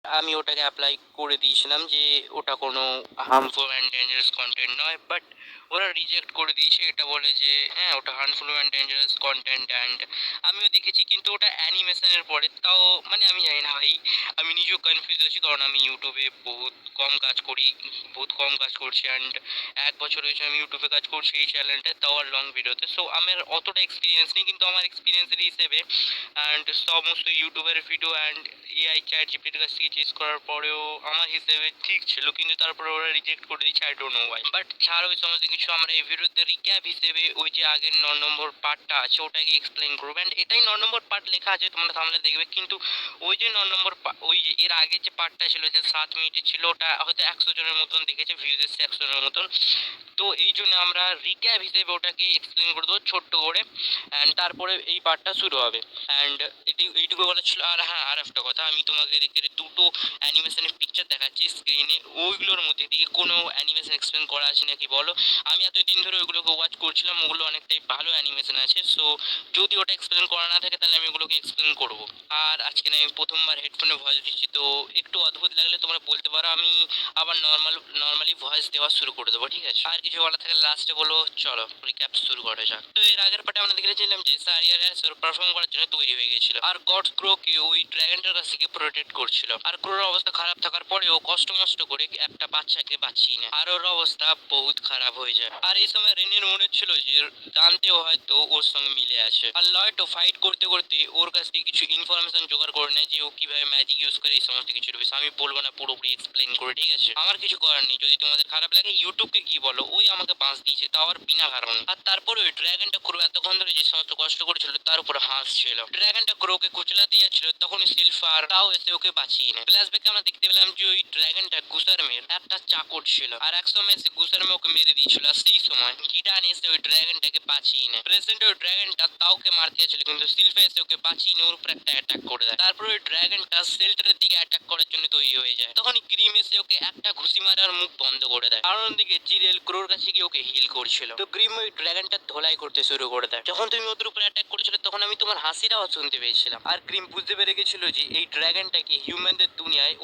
আমি ওটাকে অ্যাপ্লাই করে দিয়েছিলাম যে ওটা কোনো হার্মফুল অ্যান্ড ডেঞ্জারাস কন্টেন্ট নয়, বাট ওরা রিজেক্ট করে দিয়েছে। এটা বলে যে হ্যাঁ ওটা harmful and dangerous content. And আমিও দেখেছি কিন্তু ওটা অ্যানিমেশনের পরে, তাও মানে আমি জানি না ভাই, আমি নিজেও কনফিউজ হচ্ছি কারণ আমি ইউটিউবে বহুত কম কাজ করছি। অ্যান্ড 1 বছর হয়েছে আমি ইউটিউবে কাজ করছি এই চ্যানেলটা, তাও আর লং ভিডিওতে। সো আমার অতটা এক্সপিরিয়েন্স নেই, কিন্তু আমার এক্সপিরিয়েন্সের হিসেবে অ্যান্ড সমস্ত ইউটিউবের ভিডিও অ্যান্ড এআই চ্যাট জিপিটির কাছ থেকে চেস করার পরেও আমার হিসেবে ঠিক ছিল, কিন্তু তারপরে ওরা রিজেক্ট করে দিচ্ছে। I don't know Y, but ছাড় ওই সমস্ত কিছু। আমরা এই ভিডিওতে রিক্যাপ হিসেবে ওই যে আগের 9 নম্বর পার্টটা আছে ওটাকে এক্সপ্লেন করবো। অ্যান্ড এটাই 9 নম্বর পার্ট লেখা আছে, তোমরা সামনে দেখবে, কিন্তু ওই যে 9 নম্বর ওই যে এর আগের যে পার্টটা ছিল যে 7 মিনিটের ছিল, ওটা হয়তো 100 জনের মতন দেখেছে, ভিউজ এসছে 100 জনের মতন। তো এই জন্য আমরা রিক্যাপ হিসেবে ওটাকে এক্সপ্লেন করে দেবো ছোট্ট করে, অ্যান্ড তারপরে এই পার্টটা শুরু হবে। অ্যান্ড এইটুকু বলা ছিল। আর হ্যাঁ, আর একটা কথা, আমি তোমাকে দেখতে দুটো অ্যানিমেশনের পিকচার দেখাচ্ছি স্ক্রিনে, ওইগুলোর মধ্যে দিয়ে কোনো অ্যানিমেশন এক্সপ্লেন করা আছে নাকি বলো। আমি এতদিন ধরে ওইগুলোকে ওয়াচ করছিলাম, ওগুলো অনেকটাই ভালো অ্যানিমেশন আছে। সো যদি ওটা এক্সপ্লেন করা না থাকে তাহলে আমি ওগুলোকে এক্সপ্লেন করবো। আর আজকে আমি প্রথমবার হেডফোনে ভয়েস দিচ্ছি, তো একটু অদ্ভুত লাগলে তোমরা বলতে পারো, আমি আবার নর্মালি ভয়েস দেওয়া শুরু করে দেবো, ঠিক আছে। আর কিছু বলা থাকলে লাস্টে বলো। চলো রিক্যাপ শুরু করা যাক। তো এর আগের পার্টে আমরা দেখেছিলাম যে সারিয়ার পারফর্ম করার জন্য তৈরি হয়ে গেছিল, আর গড ক্রোকে ওই ড্রাগনটার কাছ থেকে প্রোটেক্ট করছিল। আর ক্রোর অবস্থা খারাপ থাকার পরেও কষ্ট মষ্ট করে একটা বাচ্চাকে বাঁচিয়ে নেয়, আর ওর অবস্থা বহুত খারাপ হয়ে যায়। আর এই সময় রেনির মনে ছিল যে দান্তেও হয়তো ওর সঙ্গে মিলে আছে। আর লয়টো ফাইট করতে করতে ওর কাছ থেকে কিছু ইনফরমেশন জোগাড় করে নেয় যে ও কিভাবে ম্যাজিক ইউজ করে এই সমস্ত কিছুর বিষয়। আমি বলবো না পুরোপুরি এক্সপ্লেন করে, ঠিক আছে। আমার কিছু করার নেই, যদি তোমাদের খারাপ লাগে ইউটিউবকে কি বলো, ওই আমাকে বাঁশ দিয়েছে, তাও আর বিনা কারণ। আর তারপরে ওই ড্রাগনটা ক্রো এতক্ষণ ধরে যে সমস্ত কষ্ট করেছিল তার উপর হাসছিল। ড্রাগনটা ক্রোকে কুচলাতে যাচ্ছিল, তখন সিলফার তাও এসে ওকে বাঁচিয়ে নেয়। ফ্ল্যাশব্যাকে আমরা দেখতে পেলাম যে ওই ড্রাগনটা গুসারমের একটা চাকর ছিল, আর এক সময় সে গুসারমে ওকে মেরে দিয়েছিল। আর সেই সময় গিটান এসে ওই ড্রাগনটাকে বাঁচিয়ে নেয়। প্রেজেন্ট ওই ড্রাগনটা তাওকে মারতে যাচ্ছিল, কিন্তু সিলফা এসে ওকে বাঁচিয়ে নিয়ে ওর উপর একটা অ্যাটাক করে দেয়। তারপর ওই ড্রাগনটা শেল্টারের দিকে অ্যাটাক করার জন্য তৈরি হয়ে যায়। তখন গ্রিম এসে ওকে একটা ঘুষি মারার মুখ বন্ধ করে দেয়। আর অন্যদিকে জিরেল ক্রোর কাছে গিয়ে ওকে হিল করছিল। তো গ্রিম ওই ড্রাগনটা ধোলাই করতে শুরু করে দেয়। যখন তুমি ওদের উপর অ্যাটাক করেছিল তখন আমি তোমার হাসির আওয়াজ শুনতে পেয়েছিলাম। আর গ্রিম বুঝতে পেরে গেছিল যে এই ড্রাগনটাকে হিউম্যানদের দুনিয়ায়